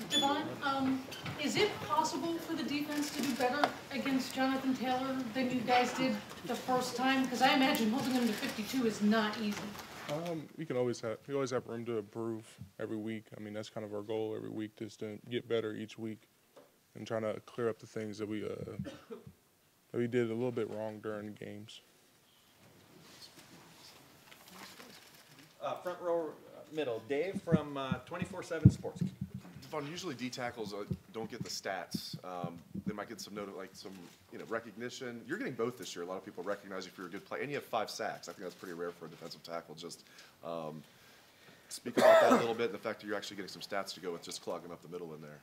Davon, is it possible for the defense to do better against Jonathan Taylor than you guys did the first time? Because I imagine holding him to 52 is not easy. We always have room to improve every week. I mean, that's kind of our goal every week, just to get better each week and trying to clear up the things that we did a little bit wrong during the games. Front row middle, Dave from 24/7 Sports. Usually D tackles don't get the stats. They might get some recognition. You're getting both this year. A lot of people recognize you for your good play, and you have 5 sacks. I think that's pretty rare for a defensive tackle. Just speak about that a little bit, and the fact that you're actually getting some stats to go with just clogging up the middle in there.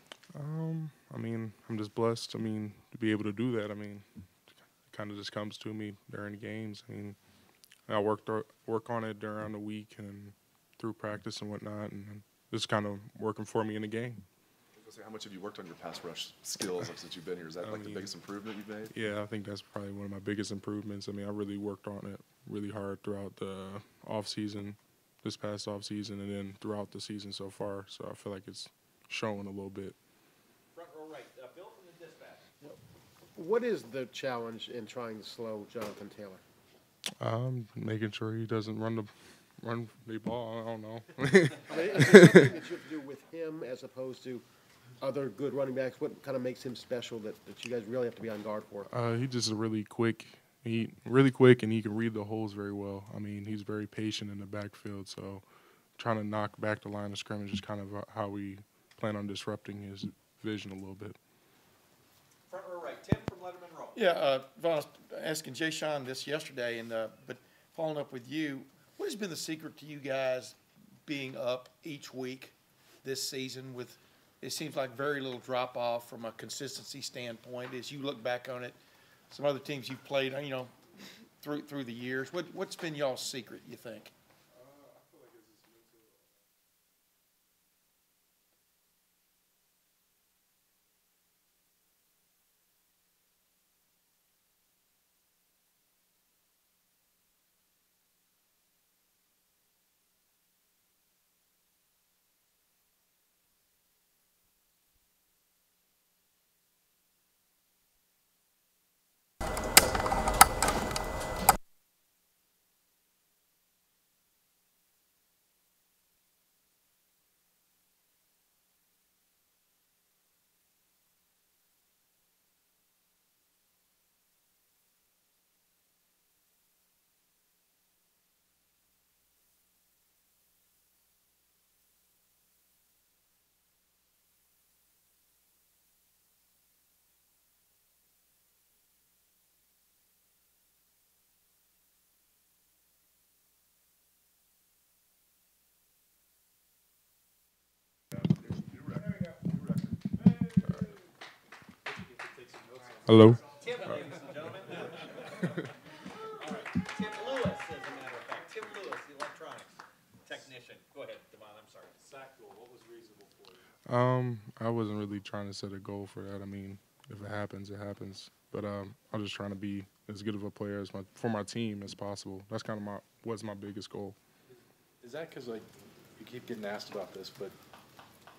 I mean, I'm just blessed. I mean, to be able to do that. I mean, it kind of just comes to me during the games. I mean, I work on it during the week and through practice and whatnot, and it's kind of working for me in the game. I was gonna say, how much have you worked on your pass rush skills since you've been here? Is that the biggest improvement you've made? Yeah, I think that's probably one of my biggest improvements. I mean, I really worked on it really hard throughout the off-season, this past off-season, and then throughout the season so far. So I feel like it's showing a little bit. Front row right, Bill from the Dispatch. What is the challenge in trying to slow Jonathan Taylor? Making sure he doesn't run the ball. I don't know. I mean, is there something that you have to do with him as opposed to other good running backs? What kind of makes him special that you guys really have to be on guard for? He's just really quick. And he can read the holes very well. I mean, he's very patient in the backfield. So trying to knock back the line of scrimmage is kind of how we plan on disrupting his vision a little bit. Front row right, Tim from Lettermen Row. Yeah, Vaughn, I was asking Jay Sean this yesterday, but following up with you, what has been the secret to you guys being up each week this season with, it seems like very little drop-off from a consistency standpoint as you look back on it? Some other teams you've played, through the years. What's been y'all's secret, you think? Hello. Tim, ladies and gentlemen. All right, Tim Lewis, as a matter of fact. Tim Lewis, the electronics technician. Go ahead, Devon, I'm sorry. Sack goal, what was reasonable for you? I wasn't really trying to set a goal for that. I mean, if it happens, it happens. But I'm just trying to be as good of a player for my team as possible. That's kind of was my biggest goal. Is that because, like, you keep getting asked about this, but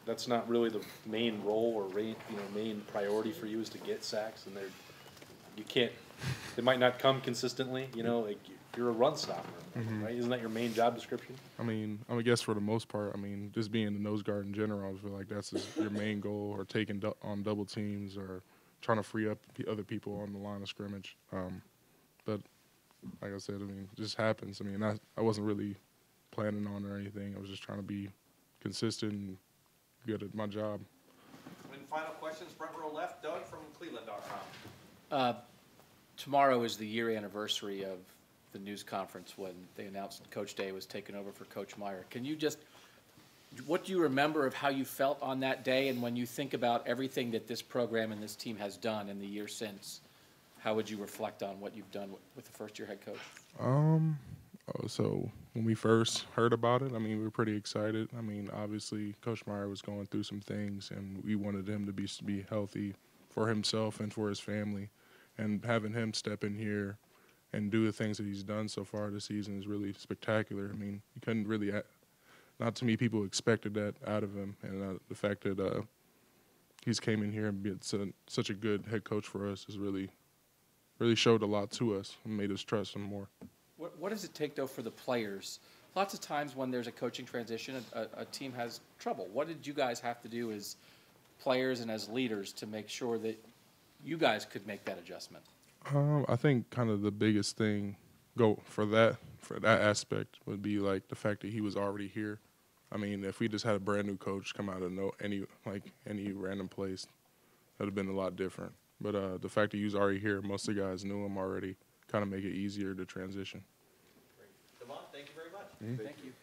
that's not really the main role or main priority for you is to get sacks, and they might not come consistently, like you're a run stopper, right? Isn't that your main job description? I mean, I guess for the most part, I mean, just being the nose guard in general, I feel like that's your main goal, or taking on double teams, or trying to free up other people on the line of scrimmage. But like I said, I mean, it just happens. I mean, I wasn't really planning on or anything. I was just trying to be consistent and good at my job. And final questions, front row left, Doug from Cleveland.com. Tomorrow is the year anniversary of the news conference when they announced Coach Day was taken over for Coach Meyer. Can you what do you remember of how you felt on that day, and when you think about everything that this program and this team has done in the year since, how would you reflect on what you've done with the first-year head coach? So when we first heard about it, I mean, we were pretty excited. I mean, obviously, Coach Meyer was going through some things, and we wanted him to be healthy for himself and for his family. And having him step in here and do the things that he's done so far this season is really spectacular. I mean, you couldn't really not too many people expected that out of him, and the fact that he's came in here and been such a good head coach for us has really showed a lot to us and made us trust him more. What does it take, though, for the players? Lots of times when there's a coaching transition, a team has trouble. What did you guys have to do as players and as leaders to make sure that you guys could make that adjustment? I think kind of the biggest thing for that aspect would be like the fact that he was already here. I mean, if we just had a brand new coach come out of any random place, that would have been a lot different. But the fact that he was already here, most of the guys knew him already, kind of make it easier to transition. Davon, thank you very much. Thank you.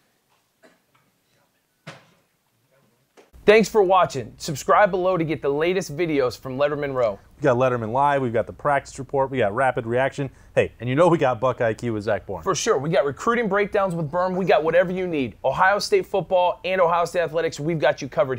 Thanks for watching. Subscribe below to get the latest videos from Lettermen Row. We got Letterman Live, we've got the practice report, we got rapid reaction. Hey, and you know we got Buckeye IQ with Zach Bourne. For sure. We got recruiting breakdowns with Berm. We got whatever you need. Ohio State football and Ohio State athletics, we've got you covered.